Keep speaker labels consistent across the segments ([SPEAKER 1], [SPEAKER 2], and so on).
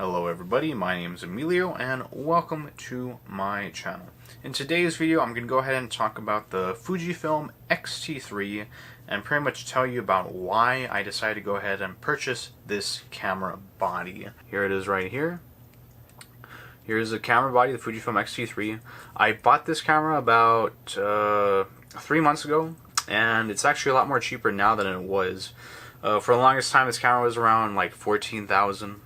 [SPEAKER 1] Hello everybody, my name is Emilio and welcome to my channel. In today's video I'm going to go ahead and talk about the Fujifilm X-T3 and pretty much tell you about why I decided to go ahead and purchase this camera body. Here it is right here. Here's the camera body, the Fujifilm X-T3. I bought this camera about 3 months ago, and it's actually a lot more cheaper now than it was. For the longest time this camera was around like $1,400,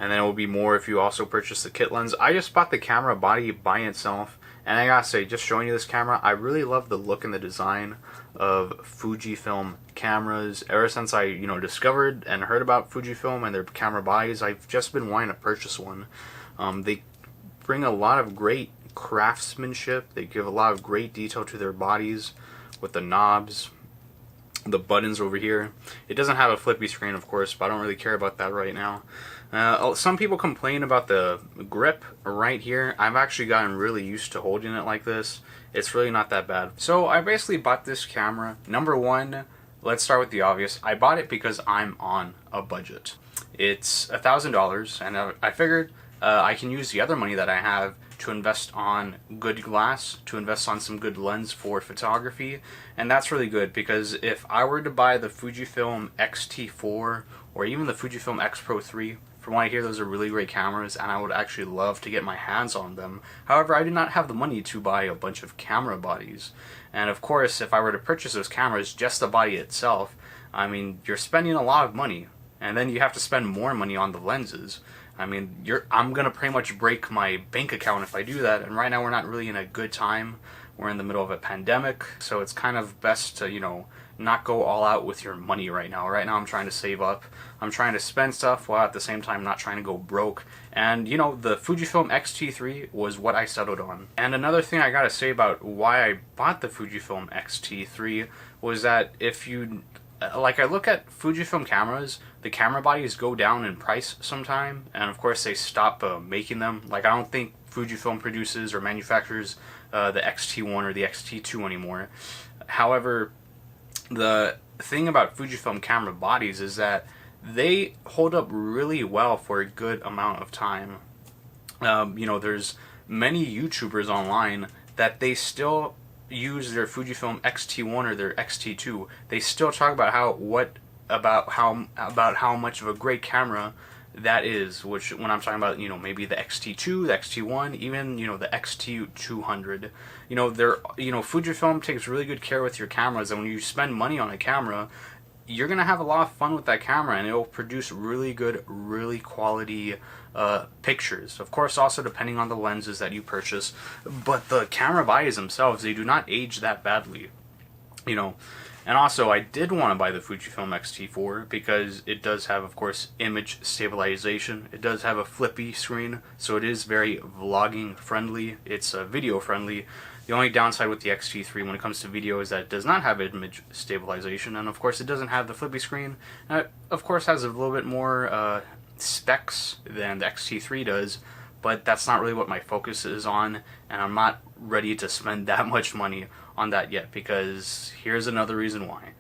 [SPEAKER 1] and then it will be more if you also purchase the kit lens. I just bought the camera body by itself, and I gotta say, just showing you this camera, I really love the look and the design of Fujifilm cameras. Ever since I discovered and heard about Fujifilm and their camera bodies, I've just been wanting to purchase one. They bring a lot of great craftsmanship. They give a lot of great detail to their bodies with the knobs, the buttons over here. It doesn't have a flippy screen, of course, but I don't really care about that right now. Some people complain about the grip right here. I've actually gotten really used to holding it like this. It's really not that bad. So I basically bought this camera. Number one, let's start with the obvious. I bought it because I'm on a budget. It's $1,000, and I figured I can use the other money that I have to invest on good glass, to invest on some good lens for photography, and that's really good because if I were to buy the Fujifilm X-T4 or even the Fujifilm X Pro 3, from what I hear those are really great cameras and I would actually love to get my hands on them. However, I do not have the money to buy a bunch of camera bodies, and of course if I were to purchase those cameras, just the body itself, I mean, you're spending a lot of money, and then you have to spend more money on the lenses. I mean, I'm gonna pretty much break my bank account if I do that, and right now we're not really in a good time. We're in the middle of a pandemic, so it's kind of best to, not go all out with your money right now. Right now I'm trying to save up. I'm trying to spend stuff while at the same time not trying to go broke. And, the Fujifilm X-T3 was what I settled on. And another thing I gotta say about why I bought the Fujifilm X-T3 was that if you I look at Fujifilm cameras, the camera bodies go down in price sometime, and of course they stop making them. I don't think Fujifilm produces or manufactures the X-T1 or the X-T2 anymore. However, the thing about Fujifilm camera bodies is that they hold up really well for a good amount of time. There's many YouTubers online that they still use their Fujifilm X-T1 or their X-T2. They still talk about how much of a great camera that is, which when I'm talking about maybe the X-T2, the X-T1, even the X-T200, Fujifilm takes really good care with your cameras, and when you spend money on a camera, you're gonna have a lot of fun with that camera, and it'll produce really good, really quality pictures. Of course, also depending on the lenses that you purchase, but the camera bodies themselves, they do not age that badly, And also, I did want to buy the Fujifilm X-T4 because it does have, of course, image stabilization. It does have a flippy screen, so it is very vlogging friendly. It's video friendly. The only downside with the X-T3 when it comes to video is that it does not have image stabilization, and of course it doesn't have the flippy screen. It, of course, has a little bit more specs than the X-T3 does, but that's not really what my focus is on, and I'm not ready to spend that much money on that yet, because here's another reason why.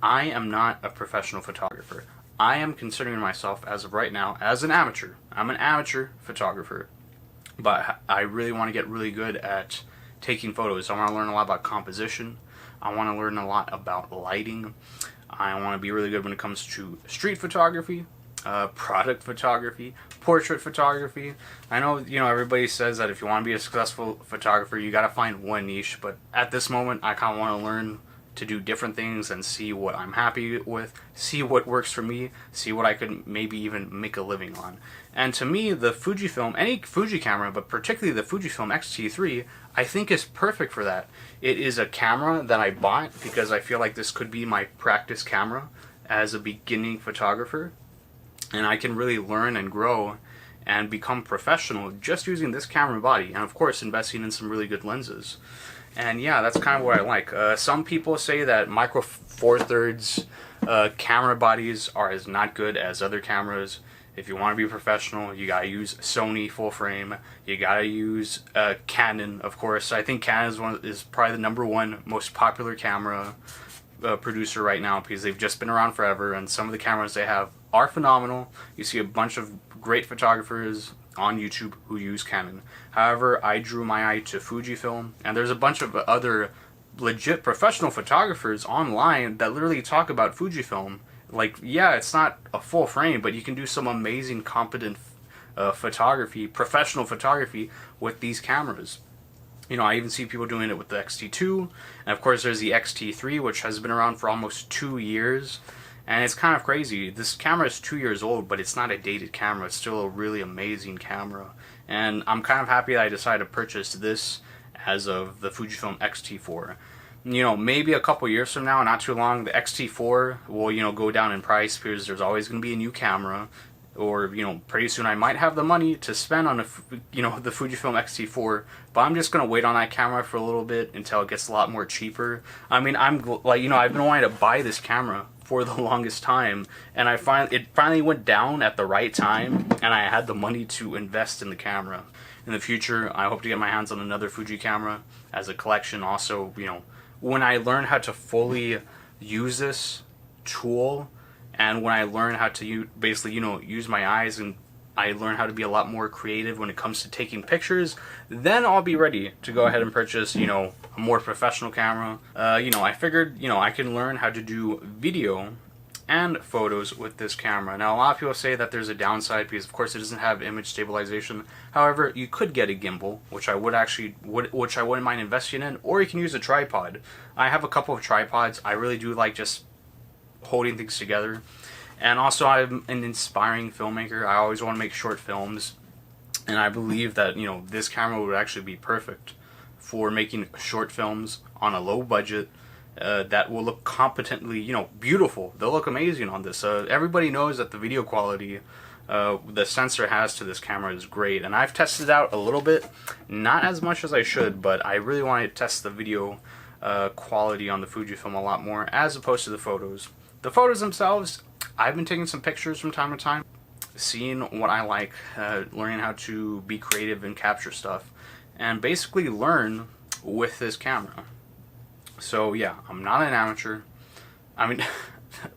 [SPEAKER 1] I am not a professional photographer. I am considering myself, as of right now, as an amateur. I'm an amateur photographer, but I really want to get really good at taking photos. I want to learn a lot about composition. I want to learn a lot about lighting. I want to be really good when it comes to street photography, product photography, portrait photography. I know, everybody says that if you want to be a successful photographer, you got to find one niche, but at this moment, I kind of want to learn to do different things and see what I'm happy with, see what works for me, see what I could maybe even make a living on. And to me, the Fujifilm, any Fuji camera, but particularly the Fujifilm X-T3, I think is perfect for that. It is a camera that I bought because I feel like this could be my practice camera as a beginning photographer, and I can really learn and grow and become professional just using this camera body, and of course investing in some really good lenses. And yeah, that's kind of what I like. Some people say that micro four thirds camera bodies are as not good as other cameras. If you want to be professional, you gotta use Sony full frame. You gotta use Canon, of course. I think Canon is probably the #1 most popular camera producer right now because they've just been around forever, and some of the cameras they have are phenomenal. You see a bunch of great photographers on YouTube who use Canon. However, I drew my eye to Fujifilm, and there's a bunch of other legit professional photographers online that literally talk about Fujifilm. Like, yeah, it's not a full frame, but you can do some amazing, competent photography, professional photography with these cameras. You know, I even see people doing it with the X-T2, and of course there's the X-T3, which has been around for almost 2 years, and it's kind of crazy. This camera is 2 years old, but it's not a dated camera. It's still a really amazing camera, and I'm kind of happy that I decided to purchase this as of the Fujifilm X-T4. You know, maybe a couple years from now, not too long, the X-T4 will, you know, go down in price because there's always going to be a new camera. Or, you know, pretty soon I might have the money to spend on, the Fujifilm X-T4, but I'm just going to wait on that camera for a little bit until it gets a lot more cheaper. I mean, I've been wanting to buy this camera for the longest time, and it finally went down at the right time, and I had the money to invest in the camera. In the future, I hope to get my hands on another Fuji camera as a collection. Also, you know, when I learn how to fully use this tool, and when I learn how to basically, you know, use my eyes, and I learn how to be a lot more creative when it comes to taking pictures, then I'll be ready to go ahead and purchase, you know, a more professional camera. You know, I figured, you know, I can learn how to do video and photos with this camera. Now, a lot of people say that there's a downside because, of course, it doesn't have image stabilization. However, you could get a gimbal, which I wouldn't mind investing in, or you can use a tripod. I have a couple of tripods. I really do like just holding things together, and also I'm an inspiring filmmaker. I always want to make short films, and I believe that, you know, this camera would actually be perfect for making short films on a low budget that will look competently, you know, beautiful. They'll look amazing on this. Everybody knows that the video quality the sensor has to this camera is great, and I've tested it out a little bit, not as much as I should, but I really want to test the video quality on the Fujifilm a lot more as opposed to the photos. The photos themselves, I've been taking some pictures from time to time, seeing what I like, learning how to be creative and capture stuff, and basically learn with this camera. So yeah, I'm not an amateur. I mean,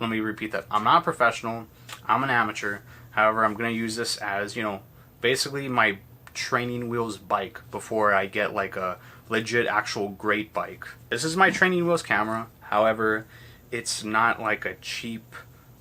[SPEAKER 1] let me repeat that. I'm not a professional. I'm an amateur. However, I'm going to use this as, you know, basically my training wheels bike before I get like a legit actual great bike. This is my training wheels camera. However, it's not like a cheap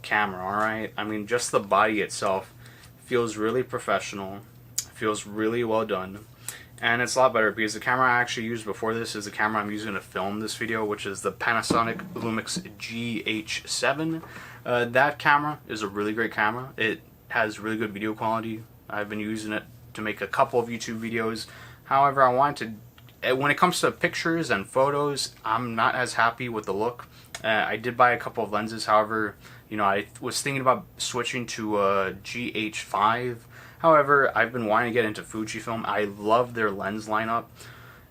[SPEAKER 1] camera, alright? I mean, just the body itself feels really professional, feels really well done, and it's a lot better because the camera I actually used before this is the camera I'm using to film this video, which is the Panasonic Lumix GH7. That camera is a really great camera. It has really good video quality. I've been using it to make a couple of YouTube videos. However, I wanted to, when it comes to pictures and photos, I'm not as happy with the look. I did buy a couple of lenses. However, you know, I was thinking about switching to a GH5. However, I've been wanting to get into Fujifilm. I love their lens lineup,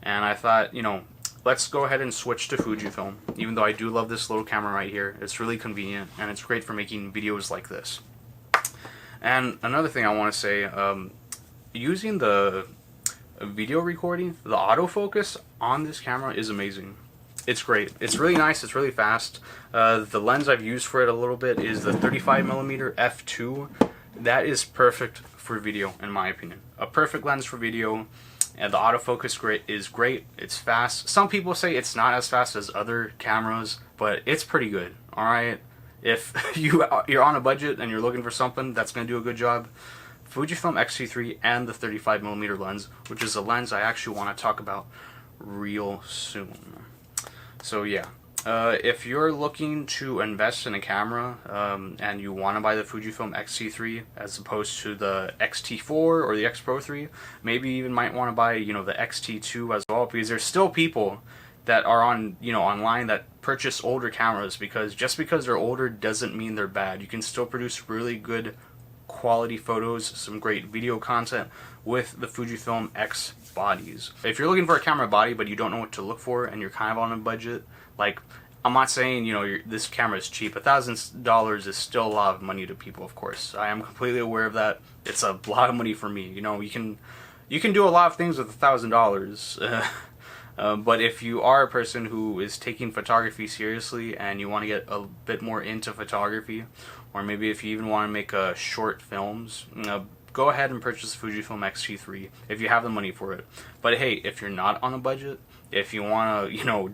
[SPEAKER 1] and I thought, you know, let's go ahead and switch to Fujifilm. Even though I do love this little camera right here, it's really convenient, and it's great for making videos like this. And another thing I want to say, using the video recording, the autofocus on this camera is amazing. It's great. It's really nice. It's really fast. The lens I've used for it a little bit is the 35mm f2. That is perfect for video, in my opinion. A perfect lens for video, and the autofocus is great. It's fast. Some people say it's not as fast as other cameras, but it's pretty good. All right. If you're on a budget and you're looking for something that's going to do a good job, Fujifilm X-T3 and the 35mm lens, which is a lens I actually want to talk about real soon. So yeah, if you're looking to invest in a camera and you want to buy the Fujifilm X-T3 as opposed to the X-T4 or the X Pro 3, maybe you even might want to buy, you know, the X-T2 as well, because there's still people that are on, you know, online that purchase older cameras, because just because they're older doesn't mean they're bad. You can still produce really good quality photos, some great video content with the Fujifilm X bodies. If you're looking for a camera body but you don't know what to look for and you're kind of on a budget, like, I'm not saying, you know, this camera is cheap. $1,000 is still a lot of money to people, of course. I am completely aware of that. It's a lot of money for me. You know, you can do a lot of things with $1,000. But if you are a person who is taking photography seriously and you want to get a bit more into photography, or maybe if you even want to make short films, go ahead and purchase the Fujifilm X-T3 if you have the money for it. But hey, if you're not on a budget, if you want to,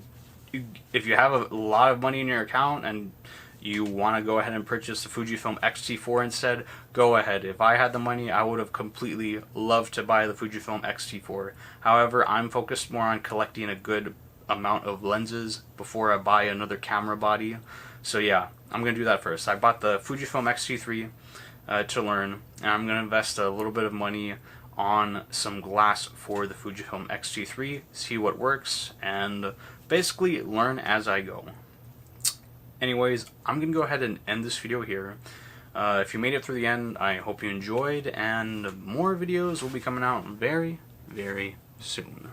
[SPEAKER 1] if you have a lot of money in your account and you want to go ahead and purchase the Fujifilm X-T4 instead, go ahead. If I had the money, I would have completely loved to buy the Fujifilm X-T4. However, I'm focused more on collecting a good amount of lenses before I buy another camera body. So yeah, I'm going to do that first. I bought the Fujifilm X-T3 to learn, and I'm going to invest a little bit of money on some glass for the Fujifilm X-T3, see what works, and basically learn as I go. Anyways, I'm going to go ahead and end this video here. If you made it through the end, I hope you enjoyed, and more videos will be coming out very, very soon.